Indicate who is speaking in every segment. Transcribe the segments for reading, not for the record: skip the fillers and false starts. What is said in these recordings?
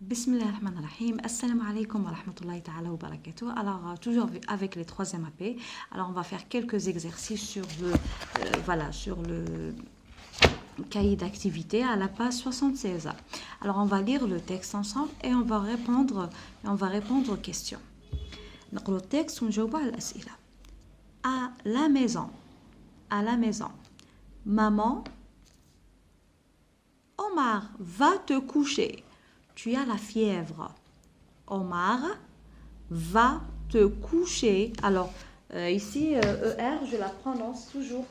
Speaker 1: Bismillahirrahmanirrahim. Assalamu alaikum wa rahmatullahi ta'ala wa barakatuh. Alors, toujours avec les troisième AP. Alors, on va faire quelques exercices sur le cahier d'activité à la page 76. Alors, on va lire le texte ensemble et on va répondre aux questions. Donc, le texte, on joue à l'asila. À la maison. Maman, Omar, va te coucher. Tu as la fièvre. Omar, va te coucher. Alors, ici, ER, je la prononce toujours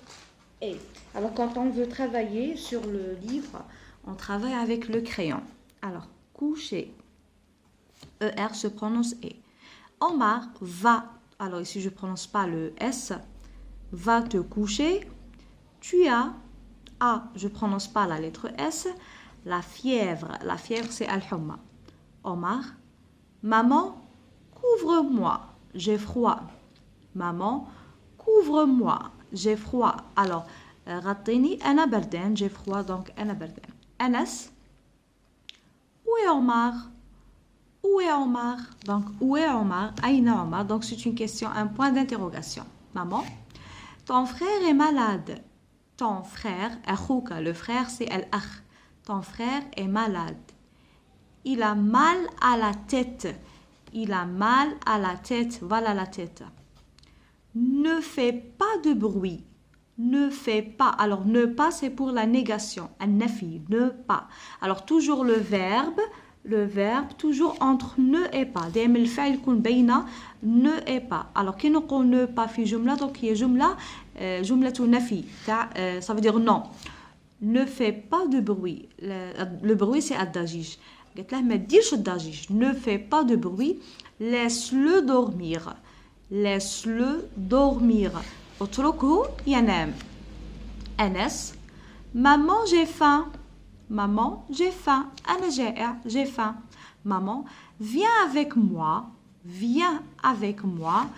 Speaker 1: E. Alors, quand on veut travailler sur le livre, on travaille avec le crayon. Alors, coucher. ER se prononce E. Omar, va. Alors, ici, je ne prononce pas le S. Va te coucher. Tu as A. Je ne prononce pas la lettre S. La fièvre, c'est al-humma. Omar, maman, couvre-moi, j'ai froid. Maman, couvre-moi, j'ai froid. Alors, ratini, ana bardan, j'ai froid, donc ana bardan. Anas, où est Omar? Où est Omar? Donc, où est Omar? Aïna Omar. Donc, c'est une question, un point d'interrogation. Maman, ton frère est malade. Ton frère, akhouka, le frère, c'est al-akh. Ton frère est malade. Il a mal à la tête. Il a mal à la tête. Voilà la tête. Ne fais pas de bruit. Ne fais pas. Alors, ne pas, c'est pour la négation. An-nafi, ne pas. Alors, toujours le verbe, toujours entre ne et pas. Dès le fait qu'on bayna ne et pas. Alors, qui nous ne pas fi jumla, donc il y a jumla tu nafi. Ça veut dire non. Ne fais pas de bruit. Le bruit, c'est ad-dajij. Ne fais pas de bruit. Laisse-le dormir. Laisse-le dormir. Otruku yanam. Anas. Maman, j'ai faim. Maman, j'ai faim. Ana ja'a, j'ai faim. Maman, viens avec moi. Viens avec moi.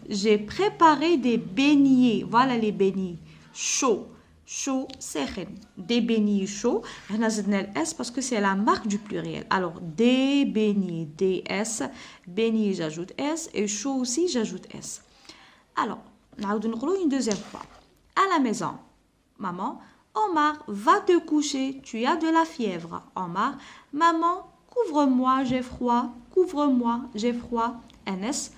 Speaker 1: J'ai préparé des beignets. Voilà les beignets. Chauds. Chaud, sekhen. Des beignets chauds. On a zidna S parce que c'est la marque du pluriel. Alors, des beignets, DS. Beignets, j'ajoute S. Et chaud aussi, j'ajoute S. Alors, on a une deuxième fois. À la maison. Maman, Omar, va te coucher. Tu as de la fièvre. Omar, maman, couvre-moi, j'ai froid. Couvre-moi, j'ai froid. NS,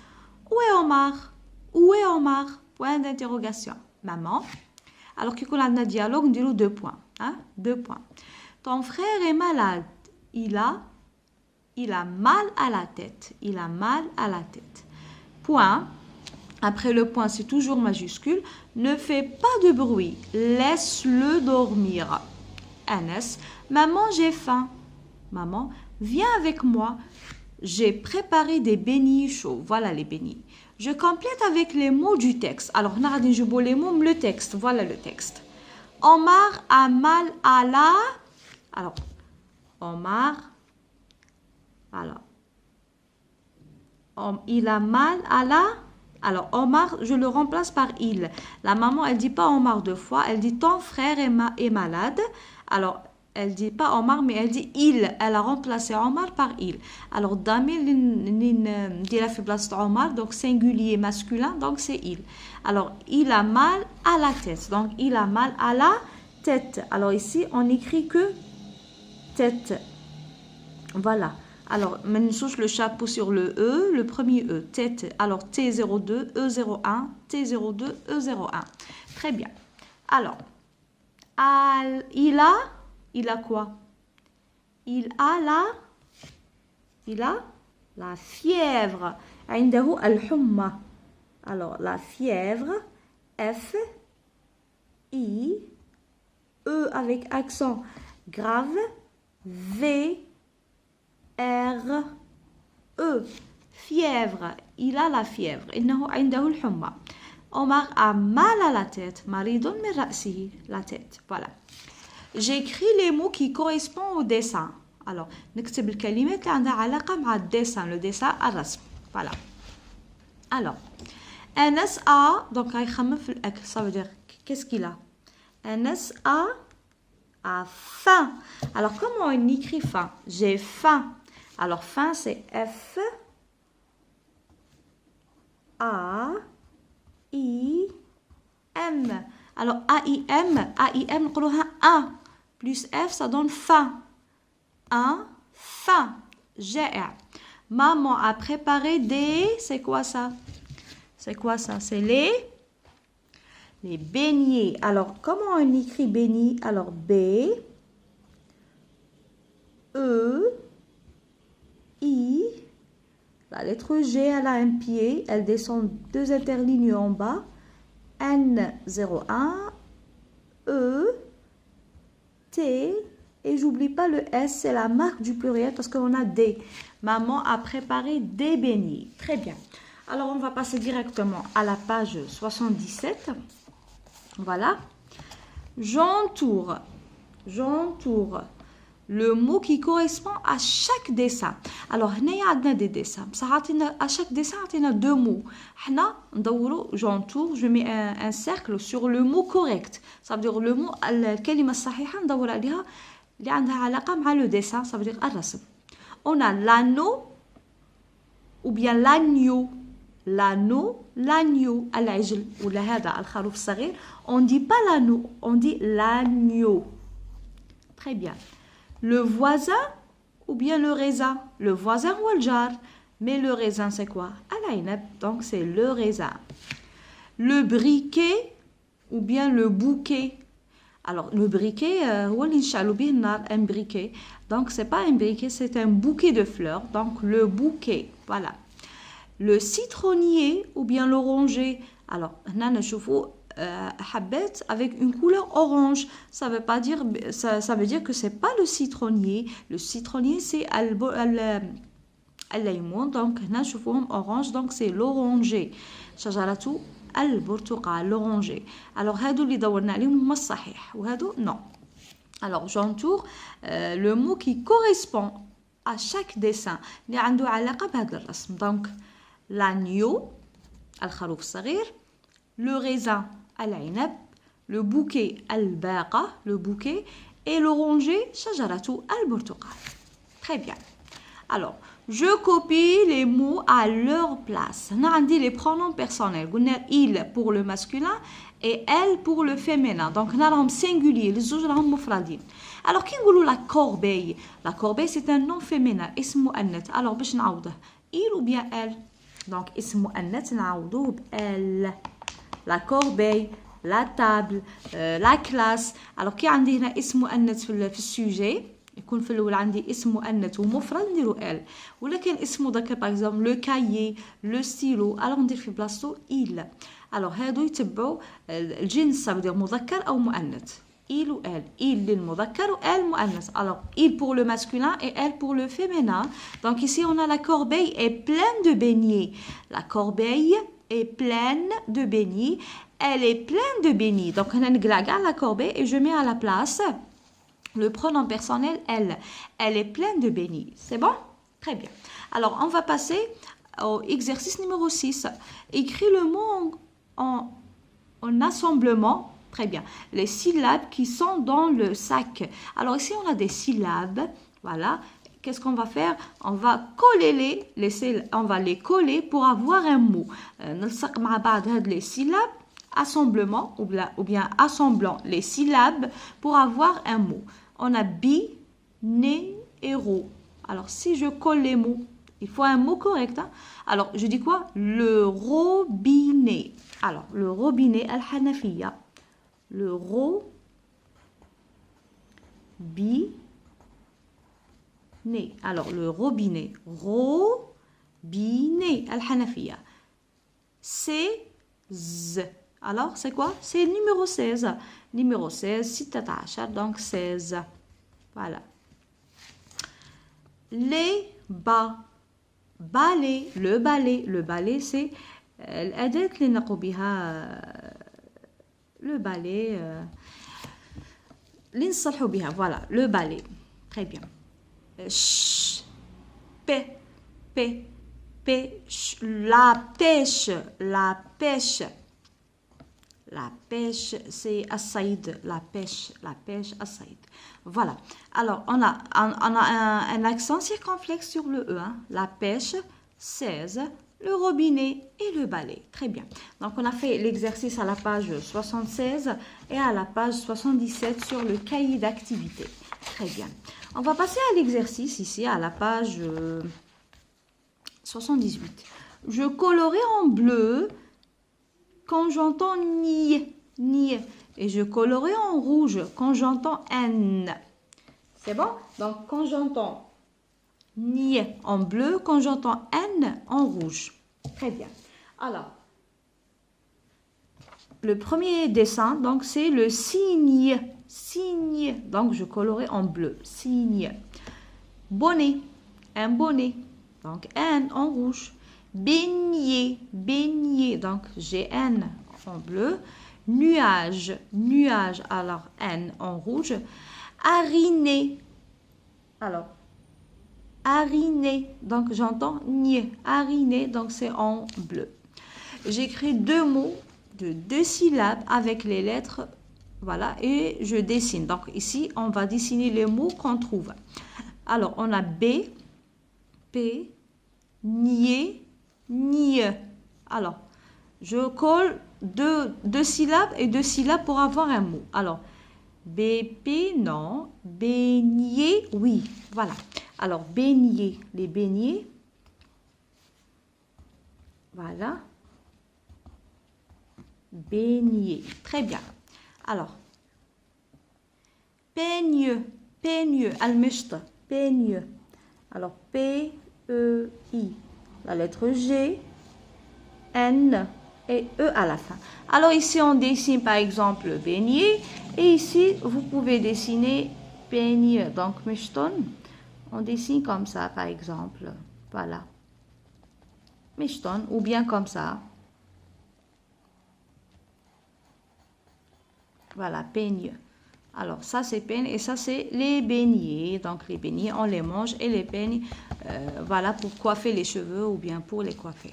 Speaker 1: où est Omar? Où est Omar? Point d'interrogation. Maman. Alors qu'on a un dialogue, on dit 2 points. Hein? 2 points. Ton frère est malade. Il a mal à la tête. Il a mal à la tête. Point. Après le point, c'est toujours majuscule. Ne fais pas de bruit. Laisse-le dormir. Anas. Maman, j'ai faim. Maman, viens avec moi. J'ai préparé des beignets chauds. Voilà les beignets. Je complète avec les mots du texte. Alors, on a dit les mots, le texte. Voilà le texte. Omar a mal à la... Alors, Omar... Alors, il a mal à la... Alors, Omar, je le remplace par il. La maman, elle ne dit pas Omar 2 fois. Elle dit ton frère est malade. Alors, elle ne dit pas Omar, mais elle dit il. Elle a remplacé Omar par il. Alors, Damir, dit la faiblesse d'Omar, donc singulier masculin, donc c'est il. Alors, il a mal à la tête. Donc, il a mal à la tête. Alors, ici, on écrit que tête. Voilà. Alors, maintenant, le chapeau sur le E, le premier E, tête. Alors, T02, E01, T02, E01. Très bien. Alors, il a quoi? Il a la fièvre. عنده الحمى. Alors, la fièvre, F, I, E avec accent grave, V, R, E. Fièvre. Il a la fièvre. إنه عنده الحمى. Omar a mal à la tête. مريض من رأسه. La tête. Voilà. J'écris les mots qui correspondent au dessin. Alors, نكتب الكلمات اللي عندها علاقة مع الدessin. Le dessin, الرسم. Voilà. Alors, Anas a, donc يخمم في الأكل. Ça veut dire, qu'est-ce qu'il a? Anas a faim. Alors, comment on écrit faim? J'ai faim. Alors, fin, c'est F, A, I, M. Alors, A-I-M, on dit A. Plus F, ça donne fin. Un, fin. J'ai. Maman a préparé des... C'est quoi ça? C'est quoi ça? C'est les beignets. Alors, comment on écrit beignet? Alors, B, E, I. La lettre G, elle a un pied. Elle descend 2 interlignes en bas. N01, E, T. Et j'oublie pas le S, c'est la marque du pluriel parce qu'on a des. Maman a préparé des beignets. Très bien. Alors, on va passer directement à la page 77. Voilà. J'entoure le mot qui correspond à chaque dessin. Alors, il y a des dessins. À chaque dessin, il y a 2 mots. J'entoure, je mets un cercle sur le mot correct. Ça veut dire le mot, الكلمة الصحيحة ندور عليها اللي عندها علاقة مع le dessin. Ça veut dire الرسم. On a l'anneau ou bien l'agneau. L'agneau, العجل ولا هذا الخروف الصغير. On dit pas l'anneau, on dit l'agneau. Très bien. Le voisin ou bien le raisin. Le voisin ou le jar. Mais le raisin, c'est quoi? Donc, c'est le raisin. Le briquet ou bien le bouquet. Alors, le briquet, un briquet. Donc, c'est pas un briquet, c'est un bouquet de fleurs. Donc, le bouquet. Voilà. Le citronnier ou bien l'oranger. Alors, habet avec une couleur orange. Ça veut pas dire, ça veut dire que c'est pas le citronnier. Le citronnier, c'est al-laymoun. Donc, orange, donc c'est l'oranger. شجرة البرتقال, l'oranger. Alors, هادو اللي دورنا عليهم هما الصحيح وهادو non. Alors, j'entoure le mot qui correspond à chaque dessin اللي عنده علاقة بهذا الرسم. Donc, l'agneau, الخروف الصغير, le raisin, العنب, le bouquet, الباقة, le bouquet, et l'oranger, شجرة البرتقال. Très bien. Alors, je copie les mots à leur place. On a dit les pronoms personnels. On a il pour le masculin et elle pour le féminin. Donc, on a singulier. Les autres sont mufradin. Alors, qui dit la corbeille? La corbeille, c'est un nom féminin. Ismu annet. Alors, باش نعوضه. Il ou bien elle? Donc, ismu annet, نعوضوه elle. La corbeille, la table, la classe. Alors, qui عندي هنا اسم مؤنث في السوجي؟ يكون في الاول عندي اسم مؤنث ومفرد نديرو ال. ولكن اسم مذكر باغ اكزومبل لو كايي لو ستيلو الوغ ندير في بلاصتو il. الوغ هادو يتبعوا الجنس سافو مذكر او مؤنث. il ou elle. il للمذكر و elle مؤنث. Alors il pour le masculin et elle pour le féminin. Donc ici on a la corbeille est pleine de beignets. La corbeille est pleine de beignets. Elle est pleine de beignets. Donc on a la corbeille et je mets à la place le pronom personnel elle. Elle est pleine de beignets. C'est bon? Très bien. Alors on va passer au exercice numéro 6. Écris le mot en assemblement. Très bien. Les syllabes qui sont dans le sac. Alors ici on a des syllabes. Voilà. Qu'est-ce qu'on va faire? On va coller on va les coller pour avoir un mot. نلصق مع بعض هاد les syllabes assemblement ou bien assemblant les syllabes pour avoir un mot. On a bi, né et ro. Alors si je colle les mots, il faut un mot correct. Hein? Alors je dis quoi? Le robinet. Alors le robinet al-Hanafiya. Le robinet. Alors le robinet. Robinet al-Hanafiya. C'est z. Alors, c'est quoi? C'est le numéro 16. Numéro 16, 16, donc 16. Voilà. Les bas. Balai. Le balai. Le balai, c'est l'adette اللي نقو بها le balai اللي نصلحوا بها. Voilà, le balai. Très bien. Ch. P. La pêche. La pêche. La pêche, c'est as-saïd, la pêche, as-saïd. Voilà. Alors, on a un accent circonflexe sur le E. Hein. La pêche, 16, le robinet et le balai. Très bien. Donc, on a fait l'exercice à la page 76 et à la page 77 sur le cahier d'activité. Très bien. On va passer à l'exercice ici, à la page 78. Je colorais en bleu quand j'entends ni, ni. Et je colorais en rouge quand j'entends n. C'est bon? Donc, quand j'entends ni en bleu, quand j'entends n en rouge. Très bien. Alors, le premier dessin, donc, c'est le signe. Signe. Donc, je colorais en bleu. Signe. Bonnet. Un bonnet. Donc, n en rouge. Beignet, beignet, donc GN en bleu. Nuage, nuage, alors N en rouge. Hariné, alors hariné, donc j'entends nier. Hariné, donc c'est en bleu. J'écris deux mots de 2 syllabes avec les lettres, voilà, et je dessine. Donc ici, on va dessiner les mots qu'on trouve. Alors, on a B, P, nier, nie. Alors, je colle deux syllabes et 2 syllabes pour avoir un mot. Alors, BP, non. Beignet, oui. Voilà. Alors, beignet, les beignets. Voilà. Beignet. Très bien. Alors, peigne, peigne, al-mishta, peigne. Alors, P-E-I. La lettre G, N et E à la fin. Alors ici, on dessine par exemple beignet. Et ici, vous pouvez dessiner peigne. Donc, mishton, on dessine comme ça par exemple. Voilà. Mishton, ou bien comme ça. Voilà, peigne. Alors, ça, c'est peigne et ça, c'est les beignets. Donc, les beignets, on les mange et les peignes, voilà, pour coiffer les cheveux ou bien pour les coiffer.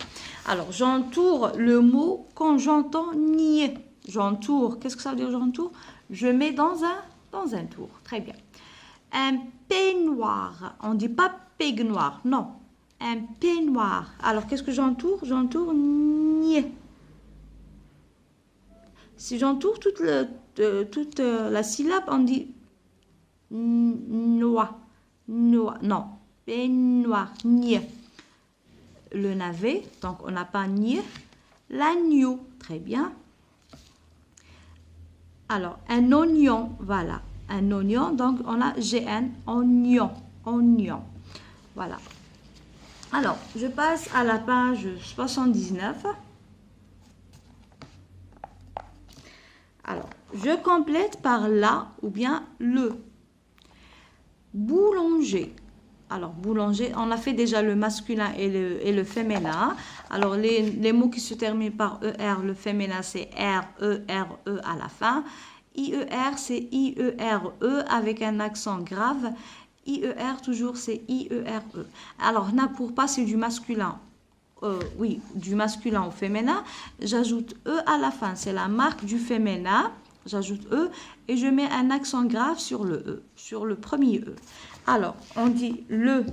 Speaker 1: Alors, j'entoure le mot quand j'entends nier. J'entoure. Qu'est-ce que ça veut dire, j'entoure? Je mets dans un tour. Très bien. Un peignoir. On ne dit pas peignoir. Non. Un peignoir. Alors, qu'est-ce que j'entoure? J'entoure nier. Si j'entoure toute la syllabe, on dit noix, noix, non, peignoir, nier. Le navet, donc on n'a pas nier. L'agneau, très bien. Alors, un oignon, voilà, un oignon, donc on a GN, oignon, oignon. Voilà. Alors, je passe à la page 79. Alors, je complète par la ou bien le. Boulanger. Alors, boulanger, on a fait déjà le masculin et le féminin. Alors, les mots qui se terminent par ER, le féminin, c'est R, E, R, E à la fin. IER, c'est IERE avec un accent grave. IER, toujours, c'est IERE. Alors, pour passer du masculin, oui, du masculin au féminin, j'ajoute E à la fin. C'est la marque du féminin. J'ajoute E et je mets un accent grave sur le E, sur le premier E. Alors, on dit le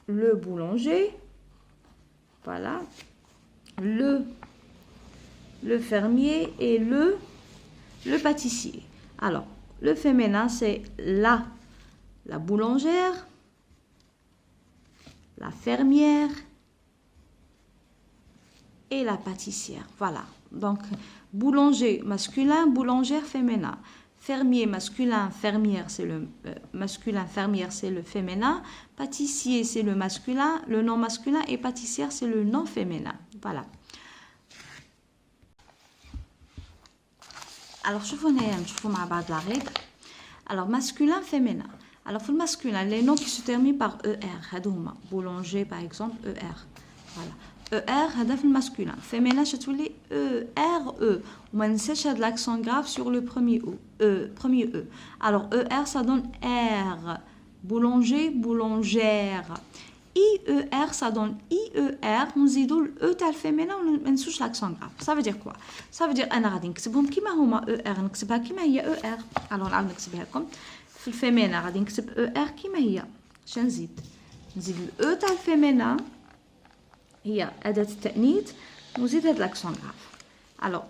Speaker 1: boulanger. Voilà. Le fermier et le pâtissier. Alors, le féminin, c'est la boulangère, la fermière et la pâtissière. Voilà. Donc, boulanger masculin, boulangère féminin. Fermier masculin, fermière, c'est le masculin, fermière, c'est le féminin. Pâtissier, c'est le masculin, le nom masculin. Et pâtissière, c'est le nom féminin. Voilà. Alors, شوفوا نشوفوا مع بعض la règle. Alors, masculin, féminin. Alors, pour le masculin, les noms qui se terminent par ER. هادوما boulanger, par exemple, ER. Voilà. ER, هذا في الماسكولين. féminin, شتولي ERE. وما ننساش هذا l'accent grave sur le premier E. Alors, ER, ça donne R. Boulanger, boulangère. IER, ça donne IER, نزيدوا الأو تاع الفيمينا وما ننسوش l'accent grave. Ça veut dire quoi? Ça veut dire أنا غادي نكتبهم كيما هما ER نكتبها كيما هي ER. alors نعاود نكتبها لكم. في الفيمينا غادي نكتب ER كيما هي. اش نزيد الأو تاع الفيمينا هي أداة التأنيث ونزيد هاد l'accent grave. alors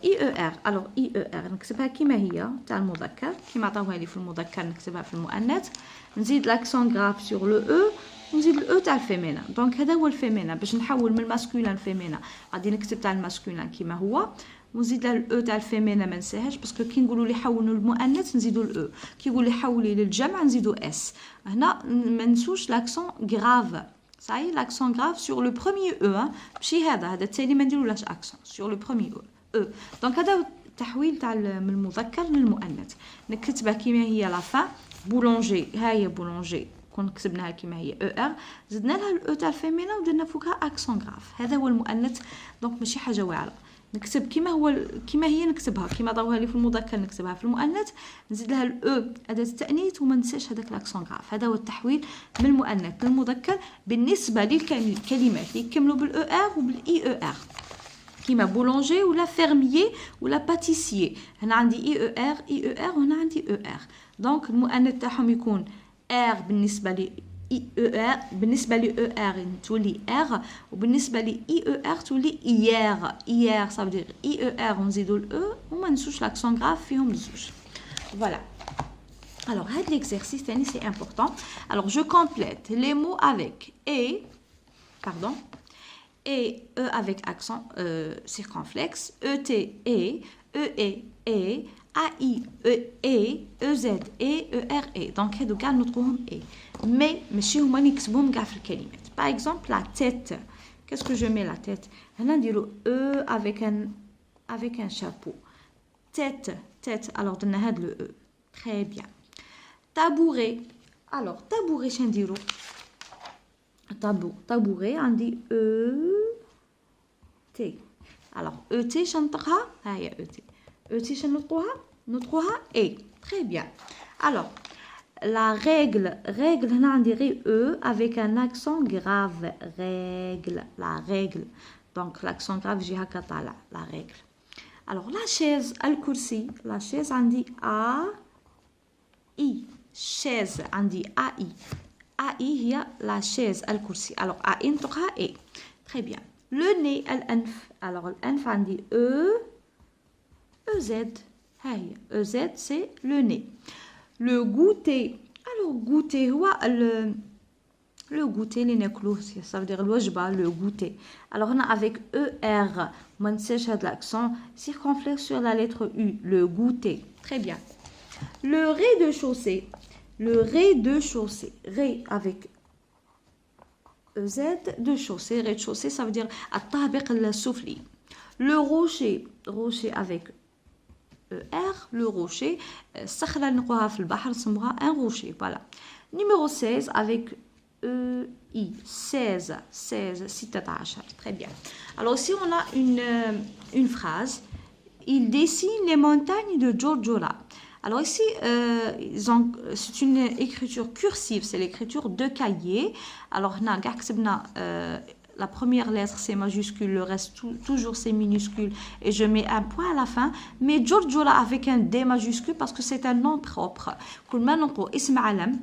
Speaker 1: IER نكتبها كيما هي تاع المذكر كيما عطاوها لي في المذكر نكتبها في المؤنث نزيد l'accent grave sur le E ونزيد الاو تاع الفيمينا. دونك هذا هو الفيمينا. باش نحول من الماسكولين للفيمينا غادي نكتب تاع الماسكولين كيما هو ونزيد لها الاو تاع الفيمينا ما ننساهاش باسكو كي نقولوا لي حولوا المؤنث نزيدوا الاو كي يقول لي حولي للجمع نزيدوا اس. هنا ما ننسوش l'accent grave. صاي l'accent grave sur le premier e ماشي هذا الثاني ما نديرولاش accent sur le premier e. دونك هذا التحويل تاع من المذكر للمؤنث. نكتبها كيما هي لا فان بولونجي. ها هي بولونجي كون كتبناها كيما هي او ار زدنا لها الاو تاع الفيمينا ودرنا فوقها اكسون غراف. هذا هو المؤنث. دونك ماشي حاجه واعره. نكتب كيما هو كيما هي نكتبها كيما ضاوها لي في المذكر نكتبها في المؤنث نزيد لها الاو اداه التانيث وما ننساش هذاك الاكسون غراف. هذا هو التحويل من المؤنث للمذكر بالنسبه للكلمات اللي يكملوا بالاو ار وبالاي او ار كيما بولونجي ولا فيرميي ولا باتيسيي. هنا عندي اي او ار وهنا عندي او ار. دونك المؤنث تاعهم يكون ار بالنسبه ل اي او ار بالنسبه ل او ار تولي ار وبالنسبه ل اي او ار تولي اير صافي دير اي او ار ونزيدوا الاو وما ننسوش l'accent grave فيهم بزوج. فوالا. alors هاد l'exercice ثاني سي important. alors je complète les mots avec et pardon et e avec accent circonflexe, et et AI EZ ERE. donc هادو كاع نطقوهم اي مي ماشي هما اللي نكتبوهم كاع في الكلمات. باغ اكزومبل لا تيت qu'est-ce que je mets la tête هنا نديرو e avec un chapeau tête alors درنا هاد لو e très bien. tabouret alors tabouret شنو نديرو tabouret عندي e t alors e t شنطقها ها هي e t e t شنطقوها e très bien. alors la règle هنا عندي غير e avec un accent grave la règle donc l'accent grave يجي هكا طالع la règle. alors la chaise الكرسي la chaise عندي a i chaise عندي a i هي la chaise الكرسي. alors a i نطقها e très bien. le nez الأنف alors الأنف عندي EZ ها هي EZ c'est le nez. le goûter alors goûter هو le goûter اللي ناكلوه ça veut dire الوجبة le goûter. alors هنا avec ER ما ننساش هاد l'accent circonflexe sur la lettre U le goûter très bien. le rez-de-chaussée rez avec EZ de chaussée rez-de-chaussée ça veut dire الطابق السفلي. le rocher avec ER le rocher الصخرة اللي نلقوها في البحر نسموها un rocher voilà. numéro 16 avec EI 16 très bien. alors ici on a une phrase il dessine les montagnes de Giorgiora. alors ici c'est une écriture cursive c'est l'écriture de cahier. alors هنا كاع كتبنا la première lettre c'est majuscule, le reste toujours c'est minuscule et je mets un point à la fin. mais Giorgiora avec un D majuscule parce que c'est un nom propre. كل ما نقول اسم علم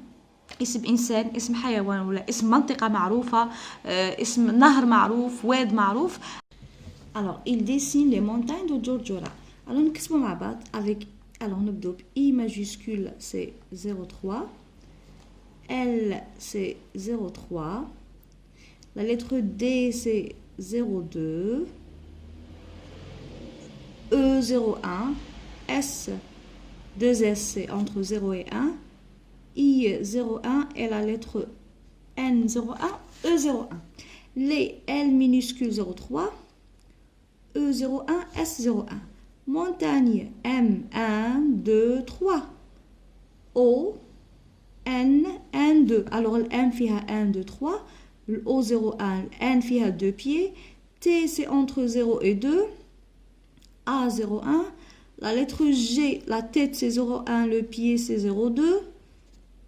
Speaker 1: اسم إنسان اسم حيوان ولا اسم منطقة معروفة اسم نهر معروف واد معروف. alors il dessine les montagnes de Giorgiora. alors نكتبوا مع بعض avec alors نبدو ب I majuscule c'est 03 L c'est 03 la lettre D c'est 02 E 01 S 2S c'est entre 0 et 1 I 01 et la lettre N 01 E 01 les L minuscule 03 E 01 S 01 montagne M 1 2 3 O N 1 2 alors le M فيها 1 2 3 le O 01 N فيها 2 pieds T c'est entre 0 et 2 A 01 la lettre G la tête c'est 01 le pied c'est 02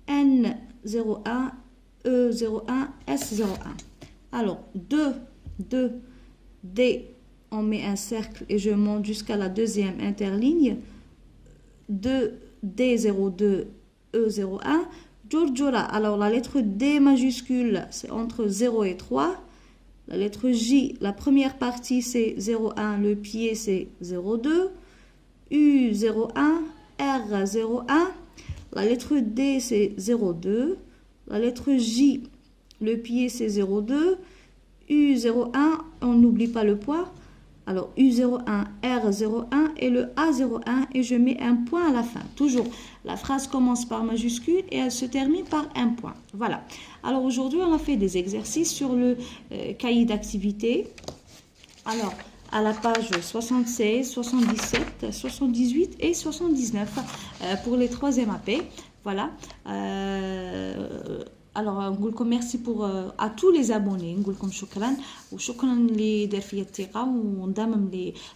Speaker 1: N 01 E01, S01. Alors, 2, D, on met un cercle et je monte jusqu'à la deuxième interligne. 2, D02, E01. Giorgiora, alors la lettre D majuscule, c'est entre 0 et 3. La lettre J, la première partie, c'est 0,1, le pied, c'est 0,2. U01, R01. La lettre D, c'est 0,2. La lettre J, le pied, c'est 0,2. U01, on n'oublie pas le poids. Alors, U01, R01 et le A01 et je mets un point à la fin. Toujours, la phrase commence par majuscule et elle se termine par un point. Voilà. Alors, aujourd'hui, on a fait des exercices sur le cahier d'activité. Alors, à la page 76, 77, 78 et 79 pour les 3e AP. Voilà. Alors نقول لكم merci pour à tous les abonnés نقول لكم شكرا وشكرا اللي دار فيا الثقه وانضم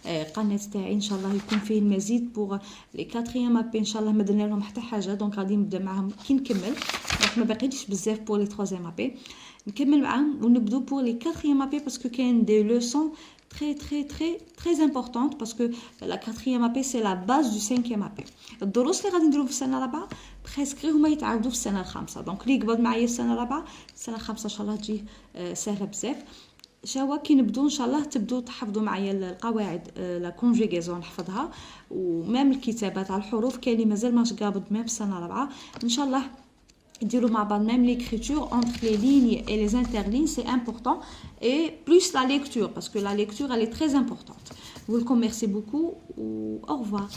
Speaker 1: لقناه تاعي ان شاء الله يكون فيه المزيد بور لي 4e ابي ان شاء الله ما درنا لهم حتى حاجه دونك غادي نبدا معاهم كي نكمل دونك ما باقيليش بزاف بور لي 3e ابي نكمل معاهم ونبدو بور لي 4e ابي باسكو كاين دي لوسون très importante parce que la 4e AP c'est la base du 5e AP. الدروس اللي غادي نديروهم في السنه الرابعه بريسك غير هما يتعاودوا في السنه الخامسه دونك اللي يقبض معايا السنه الرابعه السنه الخامسه ان شاء الله تجي سهله بزاف. شاوا كي نبدو ان شاء الله تبدو تحفظوا معايا القواعد لا كونجيغيزون نحفظها ومام الكتابه تاع الحروف كاين اللي مازال ماش قابض ميم في السنه الرابعه ان شاء الله نديرو مع بعض même l'écriture entre les lignes et les interlignes c'est important et plus la lecture parce que la lecture elle est très importante. Vous le remerciez beaucoup ou au revoir.